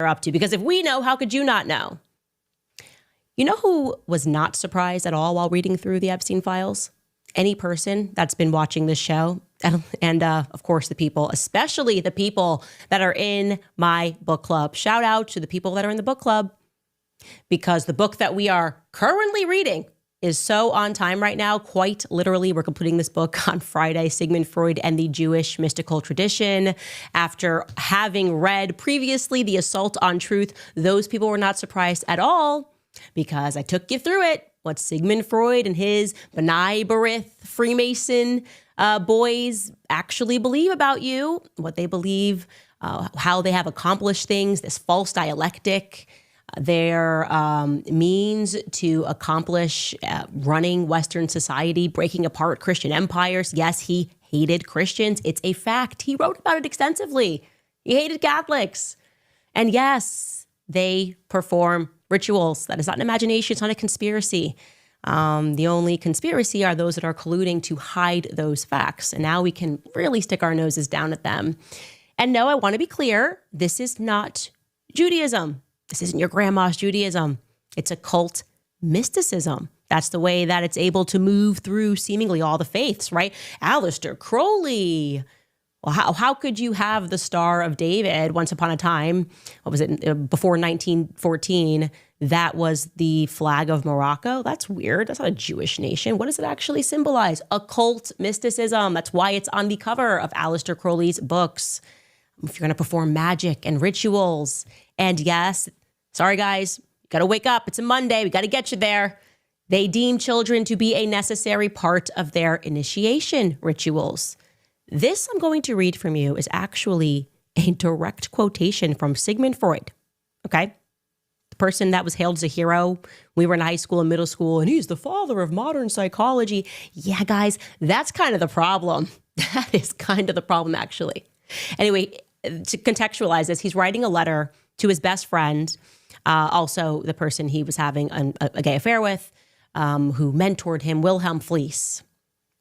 they're up to. Because if we know, how could you not know? You know who was not surprised at all while reading through the Epstein files? Any person that's been watching this show. And of course, the people, especially the people that are in my book club. Shout out to the people that are in the book club, because the book that we are currently reading is so on time right now. Quite literally, we're completing this book on Friday, Sigmund Freud and the Jewish Mystical Tradition. After having read previously The Assault on Truth, those people were not surprised at all, because I took you through it. What Sigmund Freud and his B'nai B'rith Freemason boys actually believe about you, what they believe, how they have accomplished things, this false dialectic, their means to accomplish running Western society, breaking apart Christian empires. Yes, he hated Christians. It's a fact. He wrote about it extensively. He hated Catholics. And yes, they perform rituals. That is not an imagination. It's not a conspiracy. The only conspiracy are those that are colluding to hide those facts. And now we can really stick our noses down at them. And no, I want to be clear. This is not Judaism. This isn't your grandma's Judaism. It's occult mysticism. That's the way that it's able to move through seemingly all the faiths, right? Aleister Crowley. Well, how could you have the Star of David once upon a time? What was it? Before 1914, that was the flag of Morocco. That's weird. That's not a Jewish nation. What does it actually symbolize? Occult mysticism. That's why it's on the cover of Aleister Crowley's books. If you're going to perform magic and rituals. And yes, sorry guys, you got to wake up. It's a Monday. We got to get you there. They deem children to be a necessary part of their initiation rituals. This I'm going to read from you is actually a direct quotation from Sigmund Freud, okay? The person that was hailed as a hero. We were in high school and middle school, and he's the father of modern psychology. Yeah, guys, that's kind of the problem. That is kind of the problem, actually. Anyway, to contextualize this, he's writing a letter to his best friend, also the person he was having a gay affair with, who mentored him, Wilhelm Fliess.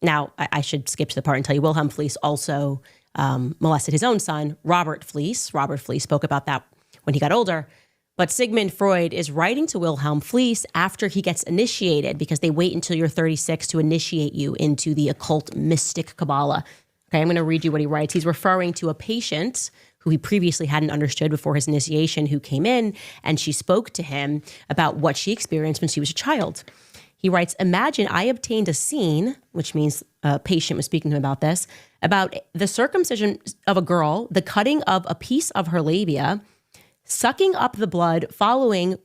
Now, I should skip to the part and tell you Wilhelm Fliess also molested his own son, Robert Fliess. Robert Fliess spoke about that when he got older. But Sigmund Freud is writing to Wilhelm Fliess after he gets initiated, because they wait until you're 36 to initiate you into the occult mystic Kabbalah. Okay, I'm going to read you what he writes. He's referring to a patient who he previously hadn't understood before his initiation, who came in, and she spoke to him about what she experienced when she was a child. He writes, imagine I obtained a scene, which means a patient was speaking to him about this, about the circumcision of a girl, the cutting of a piece of her labia, sucking up the blood, following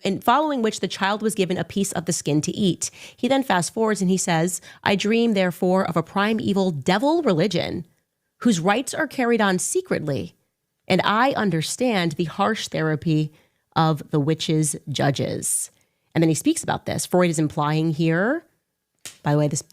which the child was given a piece of the skin to eat. He then fast forwards and he says, I dream, therefore, of a primeval devil religion whose rites are carried on secretly, and I understand the harsh therapy of the witches' judges. And then he speaks about this. Freud is implying here, by the way, this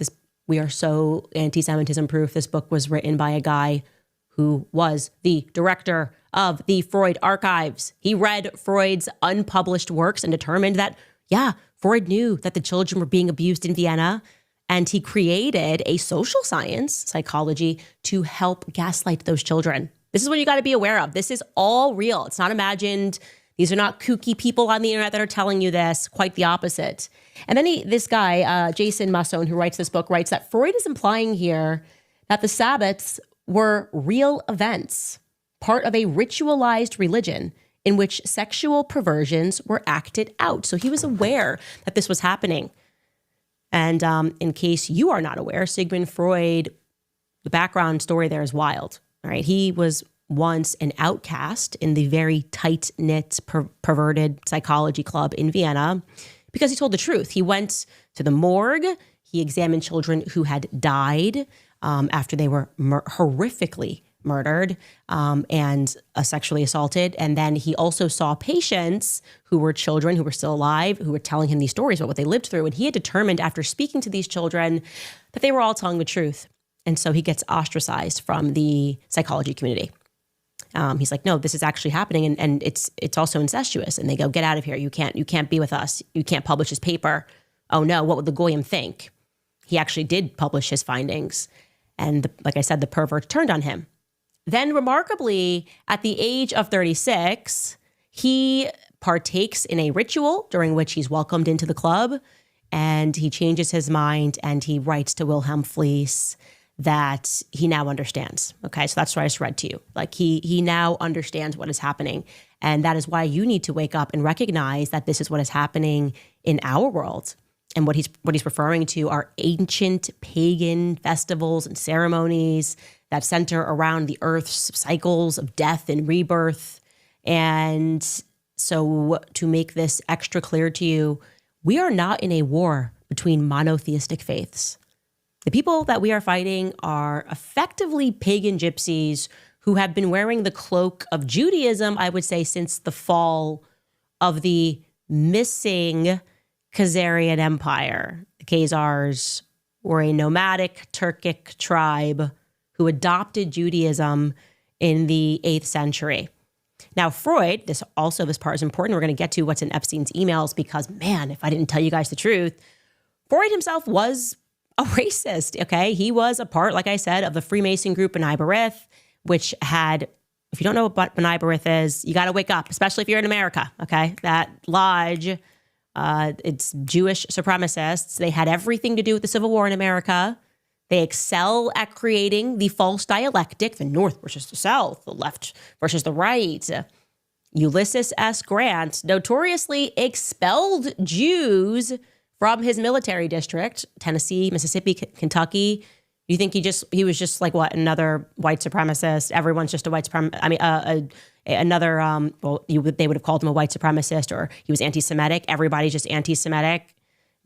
we are so anti-Semitism proof. This book was written by a guy who was the director of the Freud archives. He read Freud's unpublished works and determined that, yeah, Freud knew that the children were being abused in Vienna, and he created a social science, psychology, to help gaslight those children. This is what you got to be aware of. This is all real. It's not imagined. These are not kooky people on the internet that are telling you this. Quite the opposite. And then this guy, Jason Masson, who writes this book, writes that Freud is implying here that the Sabbats were real events, part of a ritualized religion in which sexual perversions were acted out. So he was aware that this was happening. And in case you are not aware, Sigmund Freud, the background story there is wild. All right, he was once an outcast in the very tight-knit, perverted psychology club in Vienna because he told the truth. He went to the morgue. He examined children who had died after they were horrifically murdered and sexually assaulted. And then he also saw patients who were children who were still alive, who were telling him these stories about what they lived through. And he had determined after speaking to these children that they were all telling the truth. And so he gets ostracized from the psychology community. He's like, no, this is actually happening. And it's also incestuous. And they go, get out of here. You can't be with us. You can't publish his paper. Oh no, what would the Goyim think? He actually did publish his findings. And like I said, the pervert turned on him. Then remarkably, at the age of 36, He partakes in a ritual during which he's welcomed into the club, and he changes his mind and he writes to Wilhelm Fleece that he now understands. Okay, so that's what I just read to you. Like he now understands what is happening. And that is why you need to wake up and recognize that this is what is happening in our world. And what he's referring to are ancient pagan festivals and ceremonies that center around the earth's cycles of death and rebirth. And so to make this extra clear to you, we are not in a war between monotheistic faiths. The people that we are fighting are effectively pagan gypsies who have been wearing the cloak of Judaism, I would say, since the fall of the missing Khazarian Empire. The Khazars were a nomadic Turkic tribe who adopted Judaism in the 8th century. Now, Freud, this part is important. We're going to get to what's in Epstein's emails because, man, if I didn't tell you guys the truth, Freud himself was a racist, okay? He was a part, like I said, of the Freemason group B'nai B'rith, which had, if you don't know what B'nai B'rith is, you got to wake up, especially if you're in America, okay? That lodge, it's Jewish supremacists. They had everything to do with the Civil War in America. They excel at creating the false dialectic, the North versus the South, the left versus the right. Ulysses S. Grant notoriously expelled Jews from his military district, Tennessee, Mississippi, Kentucky. You think he was just like what, another white supremacist? Everyone's just a white supremacist. I mean, they would have called him a white supremacist, or he was anti-Semitic. Everybody's just anti-Semitic.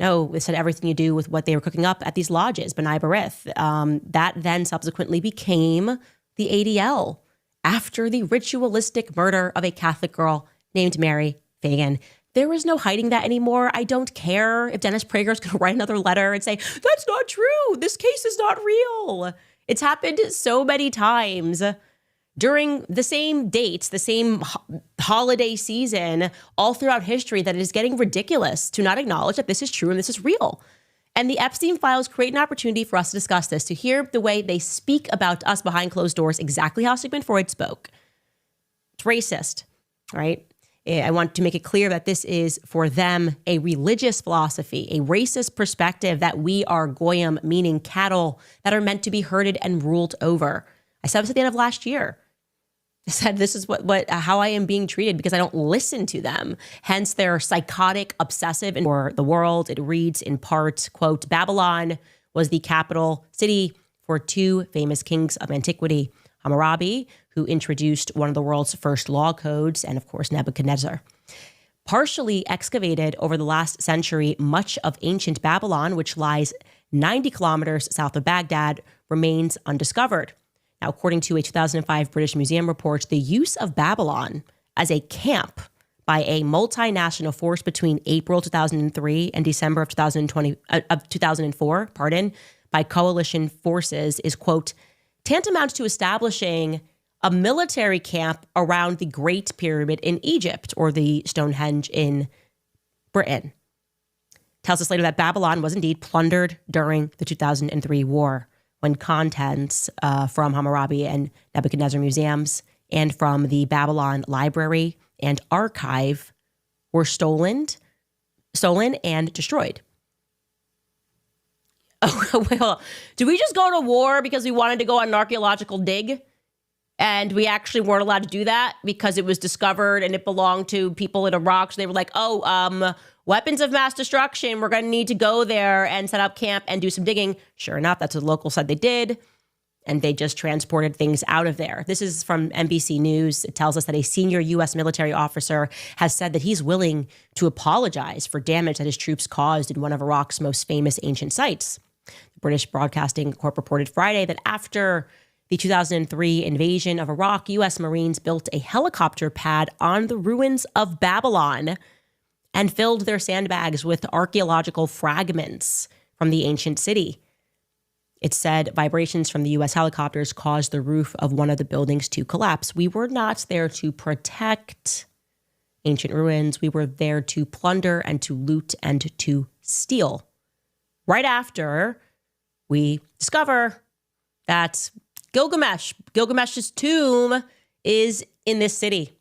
No, it said everything to do with what they were cooking up at these lodges, B'nai B'rith. That then subsequently became the ADL after the ritualistic murder of a Catholic girl named Mary Fagan. There is no hiding that anymore. I don't care if Dennis Prager is going to write another letter and say, that's not true. This case is not real. It's happened so many times during the same dates, the same holiday season, all throughout history, that it is getting ridiculous to not acknowledge that this is true and this is real. And the Epstein files create an opportunity for us to discuss this, to hear the way they speak about us behind closed doors, exactly how Sigmund Freud spoke. It's racist, right? I want to make it clear that this is, for them, a religious philosophy, a racist perspective that we are goyim, meaning cattle that are meant to be herded and ruled over. I said this at the end of last year. I said this is how I am being treated because I don't listen to them. Hence, they're psychotic, obsessive, and for the world. It reads in part, quote, Babylon was the capital city for two famous kings of antiquity, Hammurabi, who introduced one of the world's first law codes, and of course, Nebuchadnezzar. Partially excavated over the last century, much of ancient Babylon, which lies 90 kilometers south of Baghdad, remains undiscovered. Now, according to a 2005 British Museum report, the use of Babylon as a camp by a multinational force between April 2003 and December of 2004, by coalition forces is, quote, tantamount to establishing a military camp around the Great Pyramid in Egypt, or the Stonehenge in Britain. Tells us later that Babylon was indeed plundered during the 2003 war, when contents from Hammurabi and Nebuchadnezzar museums and from the Babylon Library and Archive were stolen and destroyed. Oh, well, did we just go to war because we wanted to go on an archaeological dig? And we actually weren't allowed to do that because it was discovered and it belonged to people in Iraq. So they were like, weapons of mass destruction. We're going to need to go there and set up camp and do some digging. Sure enough, that's what the locals said they did. And they just transported things out of there. This is from NBC News. It tells us that a senior U.S. military officer has said that he's willing to apologize for damage that his troops caused in one of Iraq's most famous ancient sites. The British Broadcasting Corp reported Friday that after the 2003 invasion of Iraq, U.S. Marines built a helicopter pad on the ruins of Babylon and filled their sandbags with archaeological fragments from the ancient city. It said vibrations from the U.S. helicopters caused the roof of one of the buildings to collapse. We were not there to protect ancient ruins. We were there to plunder and to loot and to steal. Right after we discover that Gilgamesh's tomb is in this city.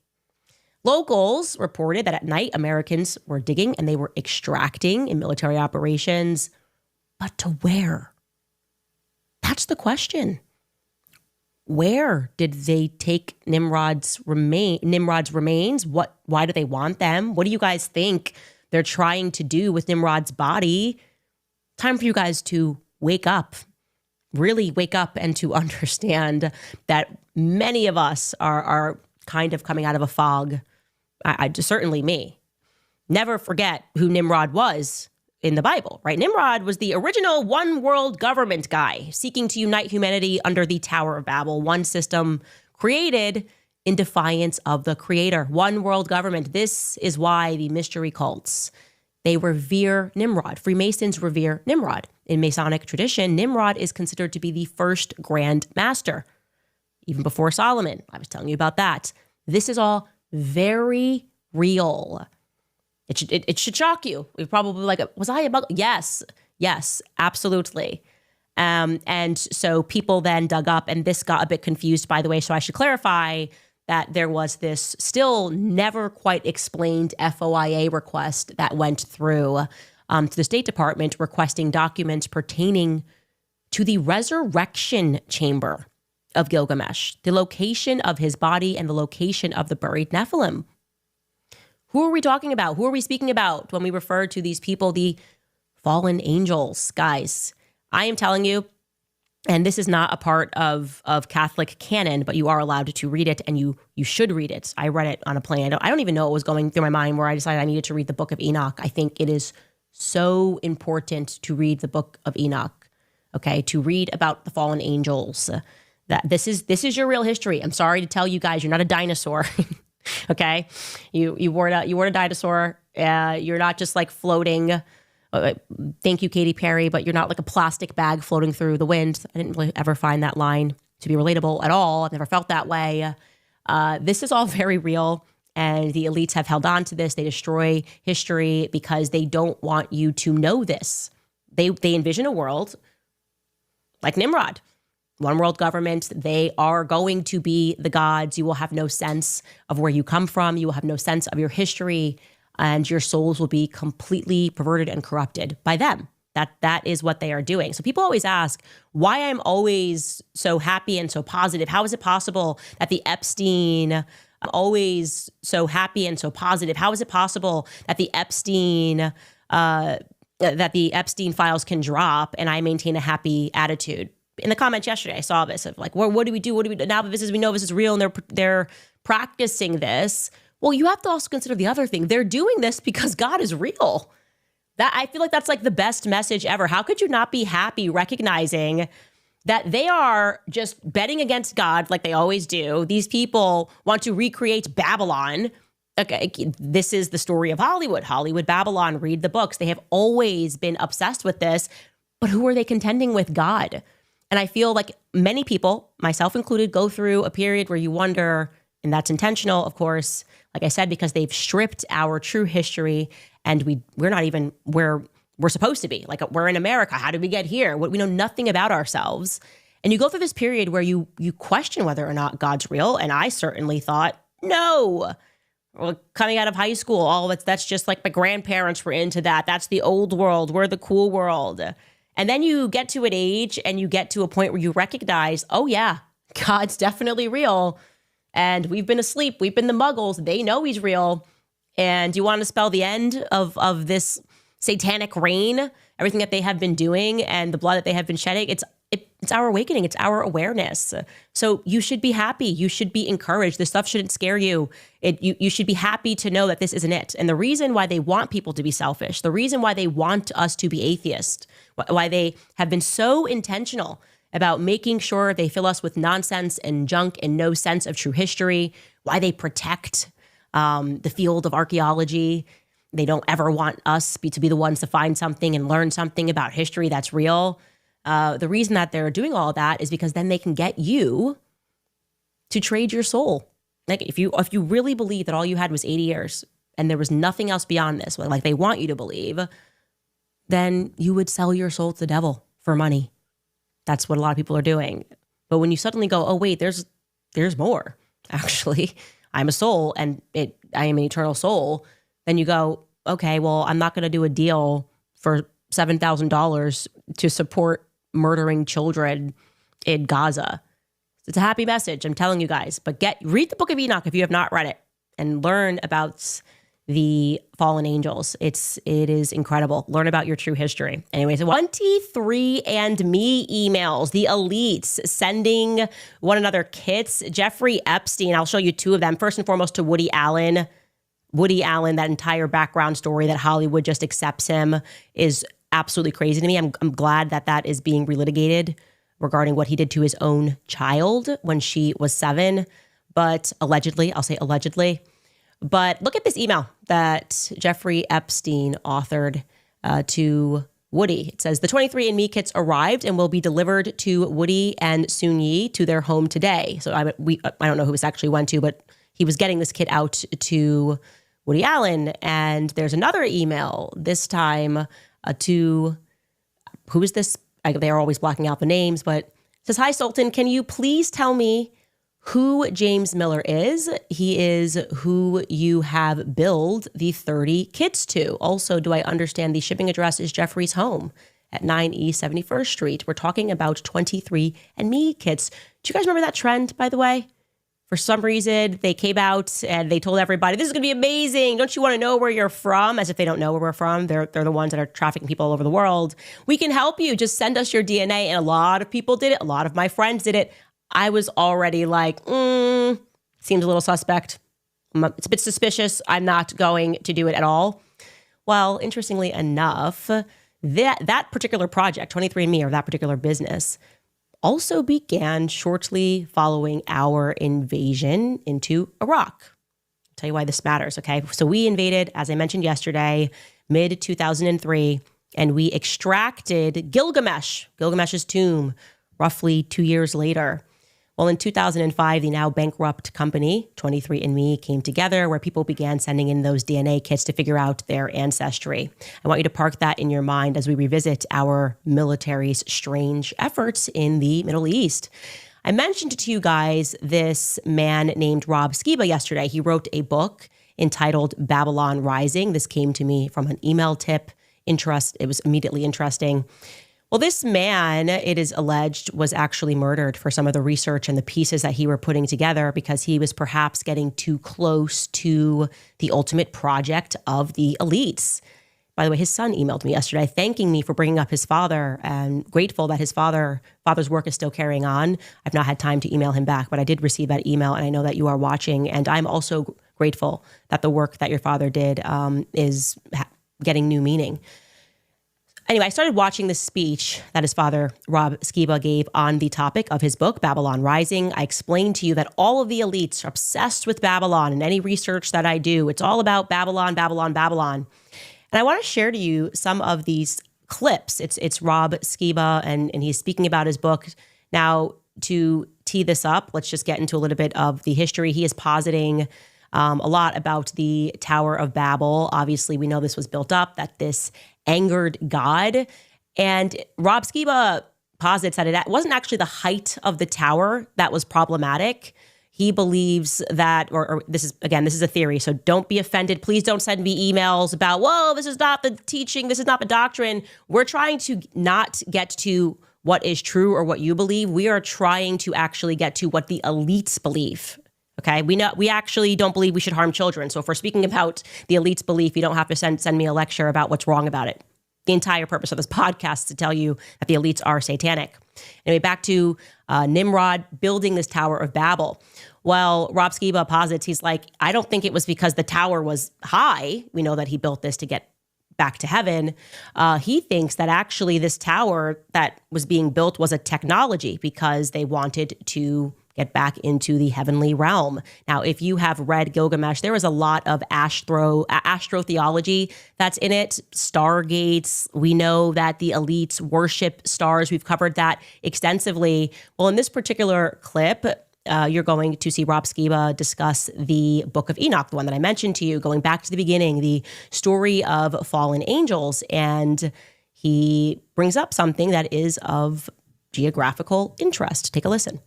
Locals reported that at night, Americans were digging and they were extracting in military operations. But to where? That's the question. Where did they take Nimrod's remains? Why do they want them? What do you guys think they're trying to do with Nimrod's body? Time for you guys to wake up, really wake up, and to understand that many of us are kind of coming out of a fog. Certainly me. Never forget who Nimrod was in the Bible, right? Nimrod was the original one world government guy seeking to unite humanity under the Tower of Babel, one system created in defiance of the creator. One world government. This is why the mystery cults, they revere Nimrod. Freemasons revere Nimrod. In Masonic tradition, Nimrod is considered to be the first grand master, even before Solomon. I was telling you about that. This is all very real. It should shock you. We're probably like, was I a bug? Yes, absolutely. And so people then dug up, and this got a bit confused, by the way. So I should clarify that there was this still never quite explained FOIA request that went through to the State Department requesting documents pertaining to the resurrection chamber of Gilgamesh, the location of his body and the location of the buried Nephilim. Who are we talking about? Who are we speaking about when we refer to these people, the fallen angels? Guys, I am telling you, and this is not a part of Catholic canon, but you are allowed to read it, and you should read it. I read it on a plane. I don't even know what was going through my mind where I decided I needed to read the Book of Enoch. I think it is so important to read the Book of Enoch, okay? To read about the fallen angels. That this is your real history. I'm sorry to tell you guys, you're not a dinosaur. Okay, you weren't a dinosaur. You're not just like floating. Thank you, Katy Perry, but you're not like a plastic bag floating through the wind. I didn't really ever find that line to be relatable at all. I've never felt that way. This is all very real, and the elites have held on to this. They destroy history because they don't want you to know this. They envision a world like Nimrod. One world government, they are going to be the gods. You will have no sense of where you come from. You will have no sense of your history, and your souls will be completely perverted and corrupted by them. That is what they are doing. So people always ask why I'm always so happy and so positive. How is it possible that the Epstein, I'm always so happy and so positive? How is it possible that the Epstein files can drop and I maintain a happy attitude? In the comments yesterday, I saw this of like, well, what do we do? What do we do now that we know this is real and they're practicing this? Well, you have to also consider the other thing. They're doing this because God is real. That I feel like that's like the best message ever. How could you not be happy recognizing that they are just betting against God like they always do? These people want to recreate Babylon. Okay, this is the story of Hollywood, Babylon. Read the books. They have always been obsessed with this. But who are they contending with? God. And I feel like many people, myself included, go through a period where you wonder, and that's intentional, of course, like I said, because they've stripped our true history, and we're not even where we're supposed to be. Like, we're in America. How did we get here? We know nothing about ourselves. And you go through this period where you question whether or not God's real. And I certainly thought, no. Well, coming out of high school, that's just like my grandparents were into that. That's the old world. We're the cool world. And then you get to an age and you get to a point where you recognize, oh yeah, God's definitely real. And we've been asleep. We've been the muggles. They know he's real. And you want to spell the end of this satanic reign, everything that they have been doing and the blood that they have been shedding. It's our awakening. It's our awareness. So you should be happy. You should be encouraged. This stuff shouldn't scare you. You should be happy to know that this isn't it. And the reason why they want people to be selfish, the reason why they want us to be atheist, why they have been so intentional about making sure they fill us with nonsense and junk and no sense of true history, why they protect the field of archaeology. They don't ever want us to be the ones to find something and learn something about history that's real. The reason that they're doing all of that is because then they can get you to trade your soul. Like if you really believe that all you had was 80 years and there was nothing else beyond this, like they want you to believe, then you would sell your soul to the devil for money. That's what a lot of people are doing. But when you suddenly go, oh wait, there's more. Actually, I'm a soul, and I am an eternal soul, then you go, okay, well, I'm not going to do a deal for $7,000 to support murdering children in Gaza. It's a happy message, I'm telling you guys. But read the Book of Enoch if you have not read it and learn about the fallen angels. It is incredible. Learn about your true history. Anyways, 23andMe emails, the elites sending one another kits. Jeffrey Epstein, I'll show you two of them. First and foremost to Woody Allen. Woody Allen, that entire background story that Hollywood just accepts him is absolutely crazy to me. I'm glad that is being relitigated regarding what he did to his own child when she was 7. But allegedly, I'll say allegedly. But look at this email that Jeffrey Epstein authored to Woody. It says, the 23andMe kits arrived and will be delivered to Woody and Soon-Yi to their home today. So I don't know who this actually went to, but he was getting this kit out to Woody Allen. And there's another email, this time to, who is this? They're always blocking out the names, but it says, hi, Sultan, can you please tell me who James Miller is? He is who you have billed the 30 kits to. Also, do I understand the shipping address is Jeffrey's home at 9 East 71st Street? We're talking about 23andMe kits. Do you guys remember that trend, by the way? For some reason, they came out and they told everybody, this is going to be amazing. Don't you want to know where you're from? As if they don't know where we're from. They're the ones that are trafficking people all over the world. We can help you. Just send us your DNA. And a lot of people did it. A lot of my friends did it. I was already like, seems a little suspect. It's a bit suspicious. I'm not going to do it at all. Well, interestingly enough, that particular project, 23andMe, or that particular business, also began shortly following our invasion into Iraq. I'll tell you why this matters, okay? So we invaded, as I mentioned yesterday, mid-2003, and we extracted Gilgamesh's tomb, roughly 2 years later. Well, in 2005, the now bankrupt company, 23andMe, came together where people began sending in those DNA kits to figure out their ancestry. I want you to park that in your mind as we revisit our military's strange efforts in the Middle East. I mentioned to you guys this man named Rob Skiba yesterday. He wrote a book entitled Babylon Rising. This came to me from an email tip. It was immediately interesting. Well, this man, it is alleged, was actually murdered for some of the research and the pieces that he were putting together because he was perhaps getting too close to the ultimate project of the elites. By the way, his son emailed me yesterday thanking me for bringing up his father and grateful that his father's work is still carrying on. I've not had time to email him back, but I did receive that email and I know that you are watching. And I'm also grateful that the work that your father did is getting new meaning. Anyway, I started watching this speech that his father, Rob Skiba, gave on the topic of his book, Babylon Rising. I explained to you that all of the elites are obsessed with Babylon, and any research that I do, it's all about Babylon, Babylon, Babylon. And I want to share to you some of these clips. It's Rob Skiba, and he's speaking about his book. Now, to tee this up, let's just get into a little bit of the history. He is positing a lot about the Tower of Babel. Obviously, we know this was built up, that this angered God. And Rob Skiba posits that it wasn't actually the height of the tower that was problematic. He believes that, or this is a theory, so don't be offended. Please don't send me emails about, whoa, this is not the teaching, this is not the doctrine. We're trying to not get to what is true or what you believe. We are trying to actually get to what the elites believe. Okay, we actually don't believe we should harm children. So if we're speaking about the elite's belief, you don't have to send me a lecture about what's wrong about it. The entire purpose of this podcast is to tell you that the elites are satanic. Anyway, back to Nimrod building this Tower of Babel. Well, Rob Skiba posits, he's like, I don't think it was because the tower was high. We know that he built this to get back to heaven. He thinks that actually this tower that was being built was a technology because they wanted to get back into the heavenly realm. Now, if you have read Gilgamesh, there is a lot of astrotheology that's in it, stargates. We know that the elites worship stars. We've covered that extensively. Well, in this particular clip, you're going to see Rob Skiba discuss the Book of Enoch, the one that I mentioned to you, going back to the beginning, the story of fallen angels. And he brings up something that is of geographical interest. Take a listen.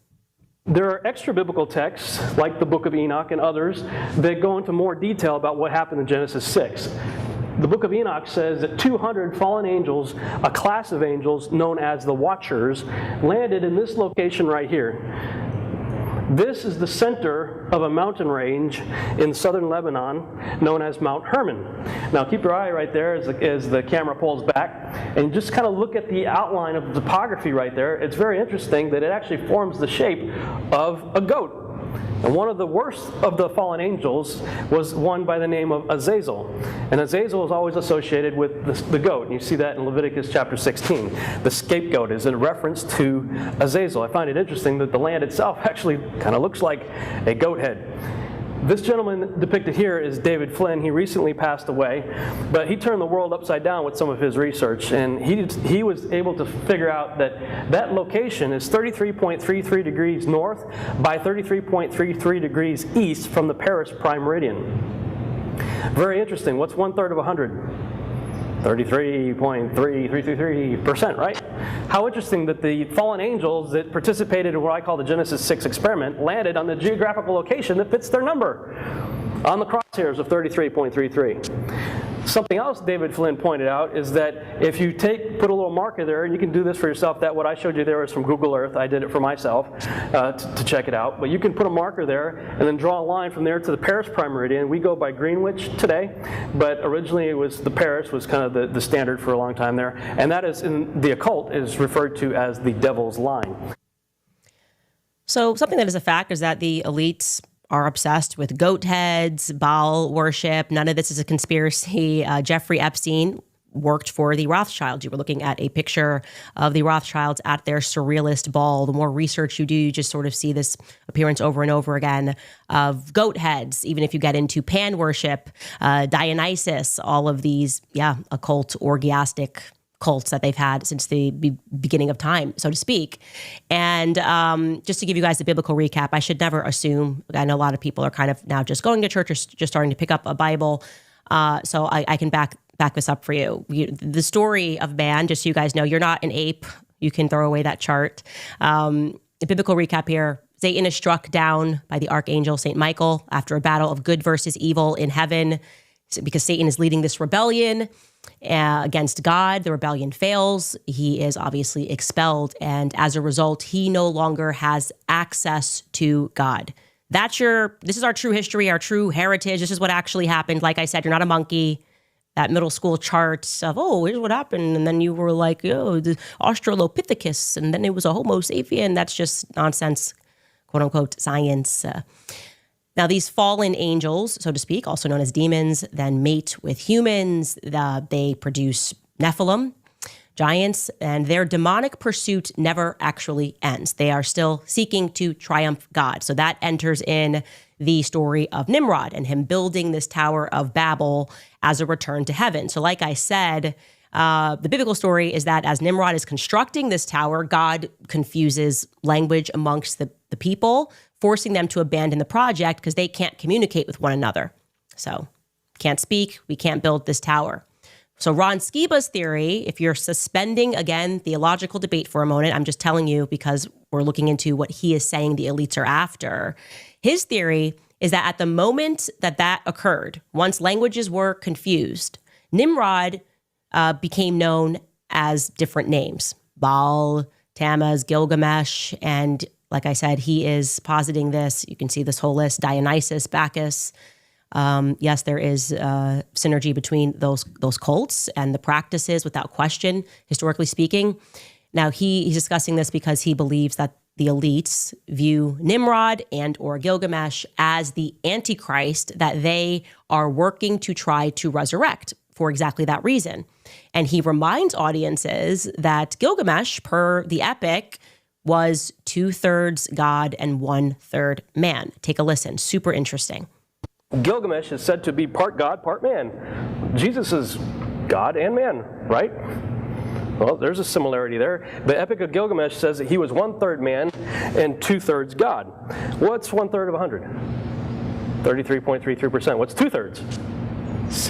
There are extra biblical texts, like the book of Enoch and others, that go into more detail about what happened in Genesis 6. The book of Enoch says that 200 fallen angels, a class of angels known as the Watchers, landed in this location right here. This is the center of a mountain range in southern Lebanon known as Mount Hermon. Now keep your eye right there as the camera pulls back and just kind of look at the outline of the topography right there. It's very interesting that it actually forms the shape of a goat. And one of the worst of the fallen angels was one by the name of Azazel. And Azazel is always associated with the goat. And you see that in Leviticus chapter 16. The scapegoat is a reference to Azazel. I find it interesting that the land itself actually kind of looks like a goat head. This gentleman depicted here is David Flynn. He recently passed away, but he turned the world upside down with some of his research, and he was able to figure out that location is 33.33 degrees north by 33.33 degrees east from the Paris prime meridian. Very interesting. What's 1/3 of 100? 33.3333%, right? How interesting that the fallen angels that participated in what I call the Genesis 6 experiment landed on the geographical location that fits their number on the crosshairs of 33.33. Something else David Flynn pointed out is that if you put a little marker there, and you can do this for yourself, that what I showed you there was from Google Earth. I did it for myself to check it out. But you can put a marker there and then draw a line from there to the Paris prime meridian. We go by Greenwich today, but originally it was the Paris was kind of the standard for a long time there. And that is, in the occult, is referred to as the devil's line. So something that is a fact is that the elites are obsessed with goat heads, Baal worship. None of this is a conspiracy. Jeffrey Epstein worked for the Rothschilds. You were looking at a picture of the Rothschilds at their surrealist ball. The more research you do, you just sort of see this appearance over and over again of goat heads. Even if you get into Pan worship, Dionysus, all of these, occult, orgiastic cults that they've had since the beginning of time, so to speak. And just to give you guys a biblical recap, I should never assume. I know a lot of people are kind of now just going to church or just starting to pick up a Bible. So I can back this up for you. The story of man, just so you guys know, you're not an ape. You can throw away that chart. The biblical recap here: Satan is struck down by the archangel Saint Michael after a battle of good versus evil in heaven, because Satan is leading this rebellion against God. The rebellion fails. He is obviously expelled. And as a result, he no longer has access to God. This is our true history, our true heritage. This is what actually happened. Like I said, you're not a monkey. That middle school chart of, here's what happened. And then you were like, the Australopithecus. And then it was a Homo sapien. That's just nonsense, quote unquote, science. Now, these fallen angels, so to speak, also known as demons, then mate with humans. They produce Nephilim, giants, and their demonic pursuit never actually ends. They are still seeking to triumph God. So that enters in the story of Nimrod and him building this Tower of Babel as a return to heaven. So like I said, the biblical story is that as Nimrod is constructing this tower, God confuses language amongst the people, forcing them to abandon the project because they can't communicate with one another. So, can't speak, we can't build this tower. So Ron Skiba's theory, if you're suspending, again, theological debate for a moment, I'm just telling you because we're looking into what he is saying the elites are after. His theory is that at the moment that occurred, once languages were confused, Nimrod became known as different names: Baal, Tammuz, Gilgamesh, and like I said, he is positing this. You can see this whole list: Dionysus, Bacchus. Yes, there is synergy between those cults and the practices, without question, historically speaking. Now, he's discussing this because he believes that the elites view Nimrod and or Gilgamesh as the Antichrist that they are working to try to resurrect for exactly that reason. And he reminds audiences that Gilgamesh, per the epic, was 2/3 God and 1/3 man. Take a listen. Super interesting. Gilgamesh is said to be part God, part man. Jesus is God and man, right? Well, there's a similarity there. The Epic of Gilgamesh says that he was 1/3 man and 2/3 God. What's 1/3 of 100? 33.33%. What's 2/3?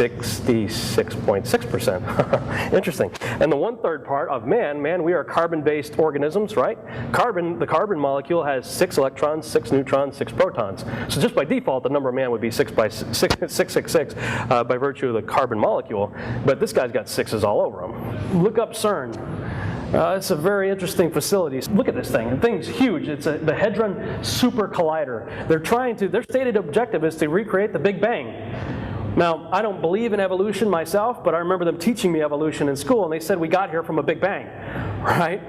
66.6%. Interesting. And the 1/3 part of man, we are carbon-based organisms, right? The carbon molecule has 6 electrons, 6 neutrons, 6 protons. So just by default, the number of man would be 666 by virtue of the carbon molecule. But this guy's got 6s all over him. Look up CERN. It's a very interesting facility. Look at this thing. The thing's huge. It's the Hadron Super Collider. Their stated objective is to recreate the Big Bang. Now, I don't believe in evolution myself, but I remember them teaching me evolution in school, and they said we got here from a Big Bang, right?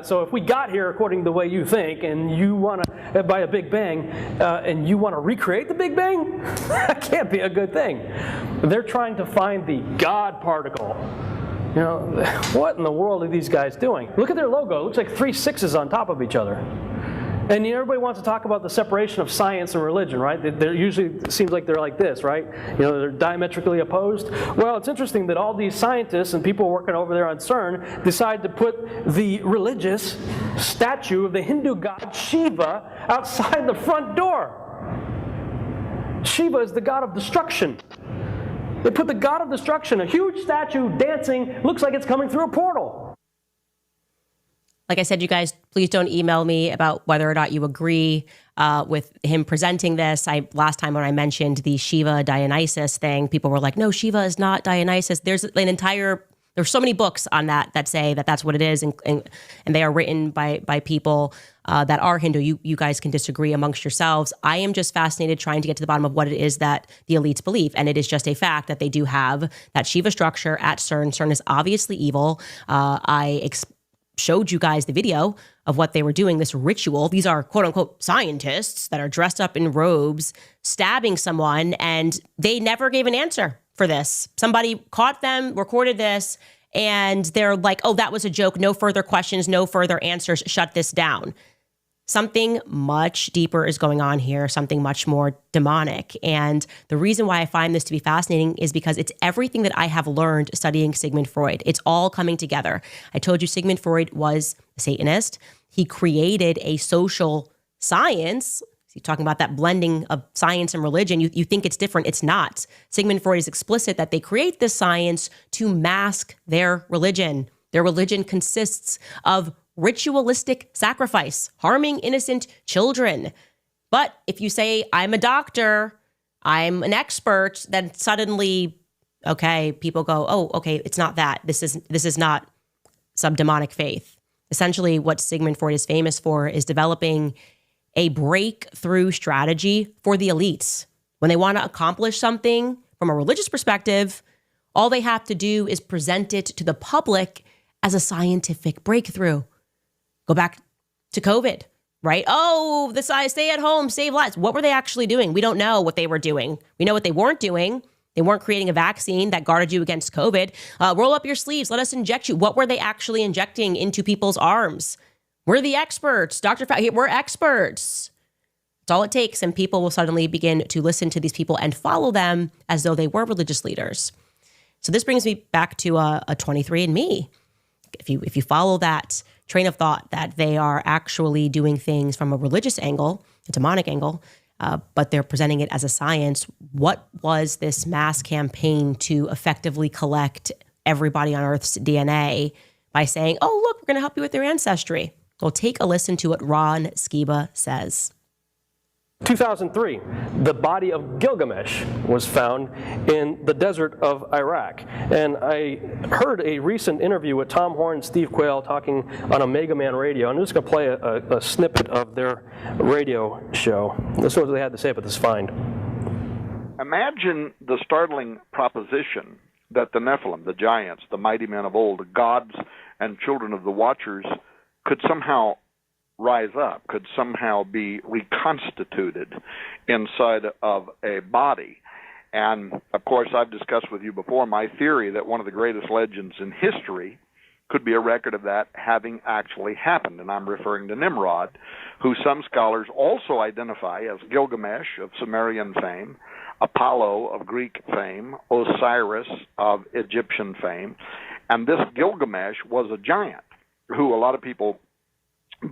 So if we got here according to the way you think, and you want to, by a Big Bang, and you want to recreate the Big Bang, that can't be a good thing. They're trying to find the God particle. You know, what in the world are these guys doing? Look at their logo. It looks like 3 6s on top of each other. And everybody wants to talk about the separation of science and religion, right? They're usually, it seems like they're like this, right? You know, they're diametrically opposed. Well, it's interesting that all these scientists and people working over there on CERN decide to put the religious statue of the Hindu god Shiva outside the front door. Shiva is the god of destruction. They put the god of destruction, a huge statue dancing, looks like it's coming through a portal. Like I said, you guys, please don't email me about whether or not you agree with him presenting this. Last time when I mentioned the Shiva Dionysus thing, people were like, no, Shiva is not Dionysus. There's so many books on that say that that's what it is, and they are written by people that are Hindu. You guys can disagree amongst yourselves. I am just fascinated trying to get to the bottom of what it is that the elites believe, and it is just a fact that they do have that Shiva structure at CERN. CERN is obviously evil. I showed you guys the video of what they were doing, this ritual. These are quote unquote scientists that are dressed up in robes, stabbing someone, and they never gave an answer for this. Somebody caught them, recorded this, and they're like, oh, that was a joke. No further questions, no further answers. Shut this down. Something much deeper is going on here, something much more demonic. And the reason why I find this to be fascinating is because it's everything that I have learned studying Sigmund Freud. It's all coming together. I told you Sigmund Freud was a Satanist. He created a social science. You're talking about that blending of science and religion. You think it's different. It's not. Sigmund Freud is explicit that they create this science to mask their religion. Their religion consists of ritualistic sacrifice, harming innocent children. But if you say, I'm a doctor, I'm an expert, then suddenly, okay, people go, oh, okay, it's not that. This is not some demonic faith. Essentially, what Sigmund Freud is famous for is developing a breakthrough strategy for the elites. When they want to accomplish something from a religious perspective, all they have to do is present it to the public as a scientific breakthrough. Go back to COVID, right? Oh, the stay at home, save lives. What were they actually doing? We don't know what they were doing. We know what they weren't doing. They weren't creating a vaccine that guarded you against COVID. Roll up your sleeves. Let us inject you. What were they actually injecting into people's arms? We're the experts. Dr. Fauci, we're experts. It's all it takes. And people will suddenly begin to listen to these people and follow them as though they were religious leaders. So this brings me back to a 23andMe. If you follow that train of thought that they are actually doing things from a religious angle, a demonic angle, but they're presenting it as a science, what was this mass campaign to effectively collect everybody on Earth's DNA by saying, oh, look, we're going to help you with your ancestry? Well, take a listen to what Ron Skiba says. 2003, the body of Gilgamesh was found in the desert of Iraq. And I heard a recent interview with Tom Horn and Steve Quayle talking on Omega Man Radio. I'm just going to play a snippet of their radio show. This is what they had to say about this find. Imagine the startling proposition that the Nephilim, the giants, the mighty men of old, the gods and children of the Watchers, could somehow rise up, could somehow be reconstituted inside of a body. And, of course, I've discussed with you before my theory that one of the greatest legends in history could be a record of that having actually happened. And I'm referring to Nimrod, who some scholars also identify as Gilgamesh of Sumerian fame, Apollo of Greek fame, Osiris of Egyptian fame. And this Gilgamesh was a giant who a lot of people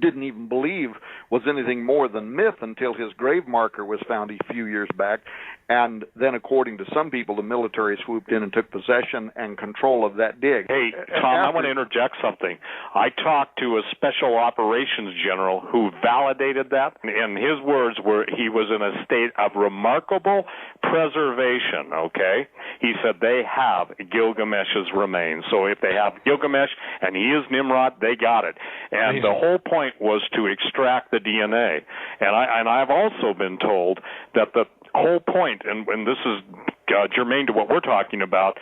didn't even believe was anything more than myth until his grave marker was found a few years back. And then, according to some people, the military swooped in and took possession and control of that dig. Hey, Tom, I want to interject something. I talked to a special operations general who validated that, and his words were he was in a state of remarkable preservation, okay? He said they have Gilgamesh's remains. So if they have Gilgamesh and he is Nimrod, they got it. And the whole point was to extract the DNA. And I've also been told that the whole point, and this is germane to what we're talking about,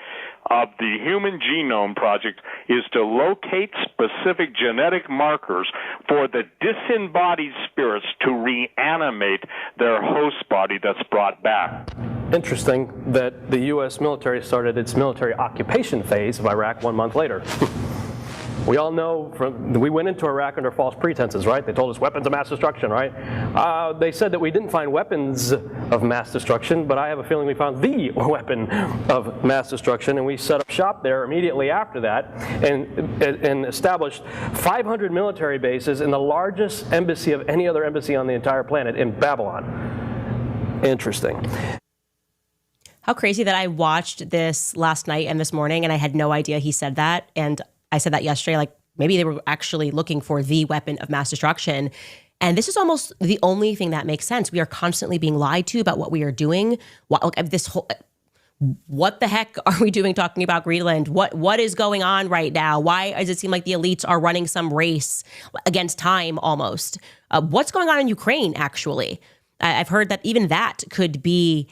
of the Human Genome Project is to locate specific genetic markers for the disembodied spirits to reanimate their host body that's brought back. Interesting that the U.S. military started its military occupation phase of Iraq 1 month later. We all know we went into Iraq under false pretenses, right? They told us weapons of mass destruction, right? They said that we didn't find weapons of mass destruction, but I have a feeling we found the weapon of mass destruction, and we set up shop there immediately after that and established 500 military bases in the largest embassy of any other embassy on the entire planet in Babylon. Interesting. How crazy that I watched this last night and this morning, and I had no idea he said that, and I said that yesterday, like maybe they were actually looking for the weapon of mass destruction. And this is almost the only thing that makes sense. We are constantly being lied to about what we are doing. What the heck are we doing talking about Greenland? What is going on right now? Why does it seem like the elites are running some race against time almost? What's going on in Ukraine, actually? I've heard that even that could be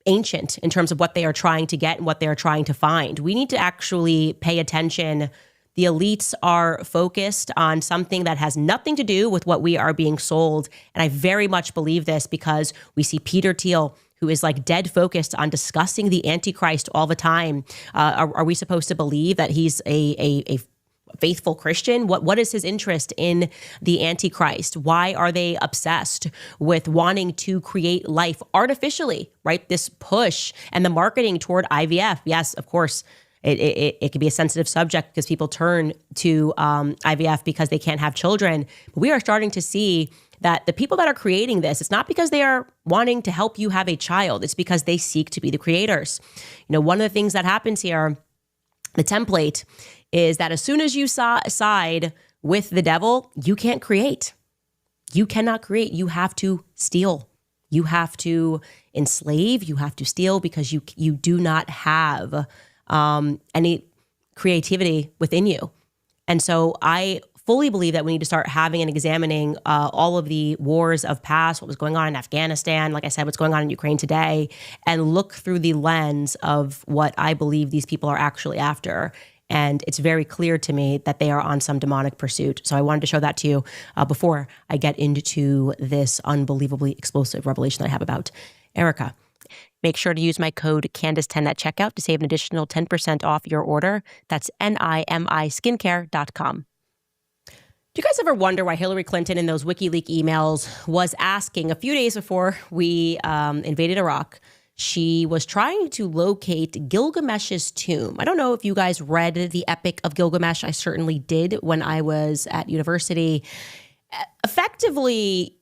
ancient in terms of what they are trying to get and what they are trying to find. We need to actually pay attention. The elites are focused on something that has nothing to do with what we are being sold. And I very much believe this because we see Peter Thiel, who is like dead focused on discussing the Antichrist all the time. Are we supposed to believe that he's a faithful Christian? What is his interest in the Antichrist? Why are they obsessed with wanting to create life artificially, right? This push and the marketing toward IVF. Yes, of course, it can be a sensitive subject because people turn to IVF because they can't have children. But we are starting to see that the people that are creating this, it's not because they are wanting to help you have a child. It's because they seek to be the creators. You know, one of the things that happens here, the template, is that as soon as you side with the devil, you can't create. You cannot create. You have to steal. You have to enslave. You have to steal because you do not have any creativity within you. And so I fully believe that we need to start having and examining all of the wars of past, what was going on in Afghanistan, like I said, what's going on in Ukraine today, and look through the lens of what I believe these people are actually after. And it's very clear to me that they are on some demonic pursuit. So I wanted to show that to you before I get into this unbelievably explosive revelation I have about Erica. Make sure to use my code Candace10 at checkout to save an additional 10% off your order. That's NIMIskincare.com. Do you guys ever wonder why Hillary Clinton in those WikiLeaks emails was asking a few days before we invaded Iraq? She was trying to locate Gilgamesh's tomb. I don't know if you guys read the Epic of Gilgamesh. I certainly did when I was at university. Effectively,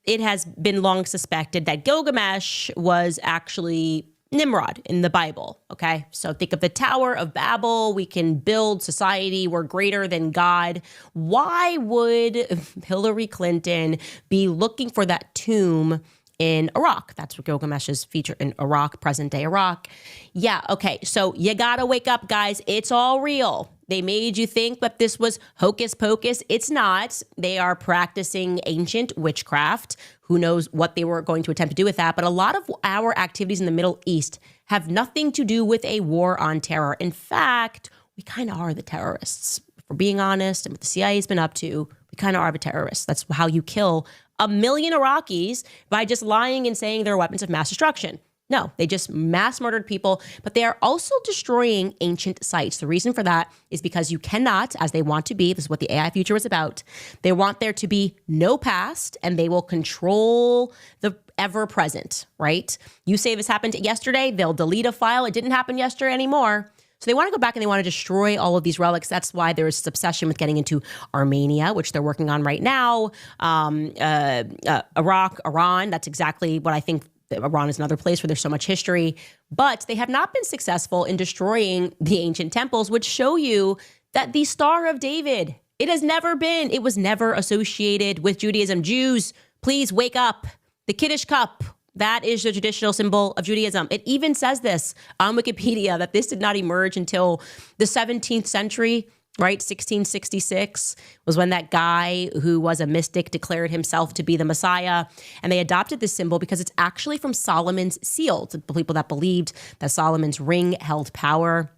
it has been long suspected that Gilgamesh was actually Nimrod in the Bible, okay? So think of the Tower of Babel. We can build society. We're greater than God. Why would Hillary Clinton be looking for that tomb in Iraq? That's what Gilgamesh is featured in Iraq, present-day Iraq. Yeah, okay, so you gotta wake up, guys. It's all real. They made you think that this was hocus pocus. It's not. They are practicing ancient witchcraft. Who knows what they were going to attempt to do with that. But a lot of our activities in the Middle East have nothing to do with a war on terror. In fact, we kind of are the terrorists. If we're being honest, and what the CIA has been up to, we kind of are the terrorists. That's how you kill 1 million Iraqis, by just lying and saying they're weapons of mass destruction. No, they just mass murdered people, but they are also destroying ancient sites. The reason for that is because you cannot, as they want to be, this is what the AI future is about, they want there to be no past, and they will control the ever present, right? You say this happened yesterday, they'll delete a file. It didn't happen yesterday anymore. So they want to go back and they want to destroy all of these relics. That's why there is this obsession with getting into Armenia, which they're working on right now, Iraq, Iran. That's exactly what I think. Iran is another place where there's so much history. But they have not been successful in destroying the ancient temples, which show you that the Star of David, it was never associated with Judaism. Jews, please wake up. The Kiddush cup, that is the traditional symbol of Judaism. It even says this on Wikipedia, that this did not emerge until the 17th century, right? 1666 was when that guy who was a mystic declared himself to be the Messiah. And they adopted this symbol because it's actually from Solomon's seal, to people that believed that Solomon's ring held power.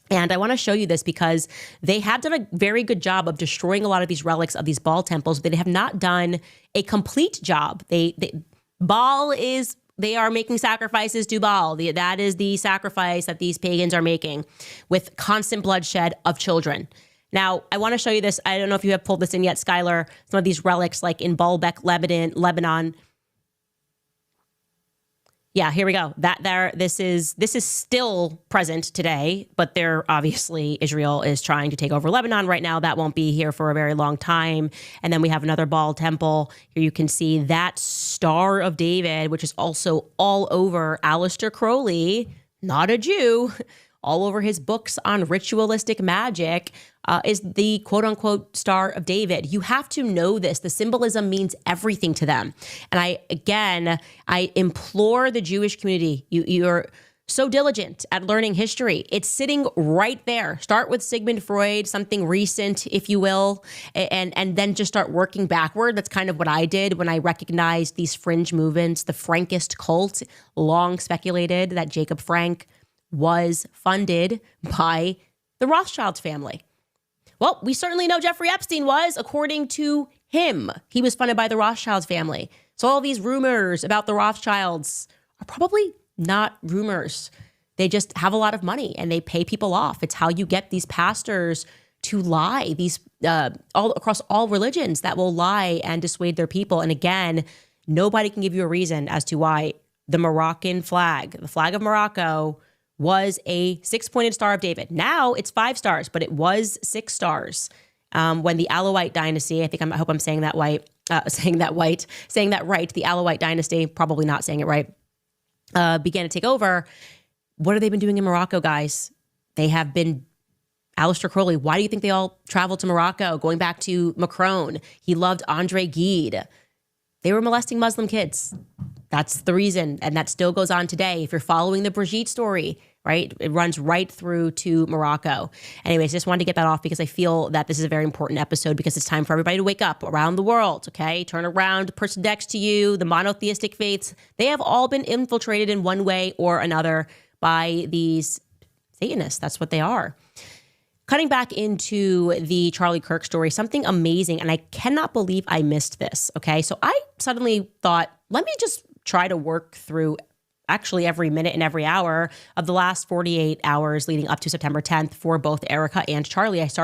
And I want to show you this because they have done a very good job of destroying a lot of these relics of these Baal temples. They have not done a complete job. They are making sacrifices to Baal. That is the sacrifice that these pagans are making with constant bloodshed of children. Now, I want to show you this. I don't know if you have pulled this in yet, Skylar. Some of these relics like in Baalbek, Lebanon. Yeah, here we go. This is still present today, but obviously Israel is trying to take over Lebanon right now. That won't be here for a very long time. And then we have another Baal temple. Here you can see that Star of David, which is also all over Aleister Crowley, not a Jew, all over his books on ritualistic magic, is the quote unquote Star of David. You have to know this. The symbolism means everything to them. And I implore the Jewish community, you're so diligent at learning history. It's sitting right there. Start with Sigmund Freud, something recent, if you will, and then just start working backward. That's kind of what I did when I recognized these fringe movements. The Frankist cult, long speculated that Jacob Frank was funded by the Rothschild family. Well, we certainly know Jeffrey Epstein was, according to him. He was funded by the Rothschild family. So all these rumors about the Rothschilds are probably not rumors. They just have a lot of money and they pay people off. It's how you get these pastors to lie, these all across all religions that will lie and dissuade their people. And again, nobody can give you a reason as to why the Moroccan flag, the flag of Morocco, was a 6-pointed Star of David. Now it's 5 stars, but it was 6 stars when the Alawite dynasty, I hope I'm saying that right. The Alawite dynasty, probably not saying it right, began to take over. What have they been doing in Morocco, guys? They have been, Aleister Crowley, why do you think they all traveled to Morocco? Going back to Macron, he loved Andre Gide. They were molesting Muslim kids. That's the reason. And that still goes on today. If you're following the Brigitte story, right, it runs right through to Morocco. Anyways, just wanted to get that off because I feel that this is a very important episode because it's time for everybody to wake up around the world, okay? Turn around, the person next to you, the monotheistic faiths, they have all been infiltrated in one way or another by these Satanists. That's what they are. Cutting back into the Charlie Kirk story, something amazing, and I cannot believe I missed this, okay? So I suddenly thought, let me just try to work through actually every minute and every hour of the last 48 hours leading up to September 10th for both Erica and Charlie. I started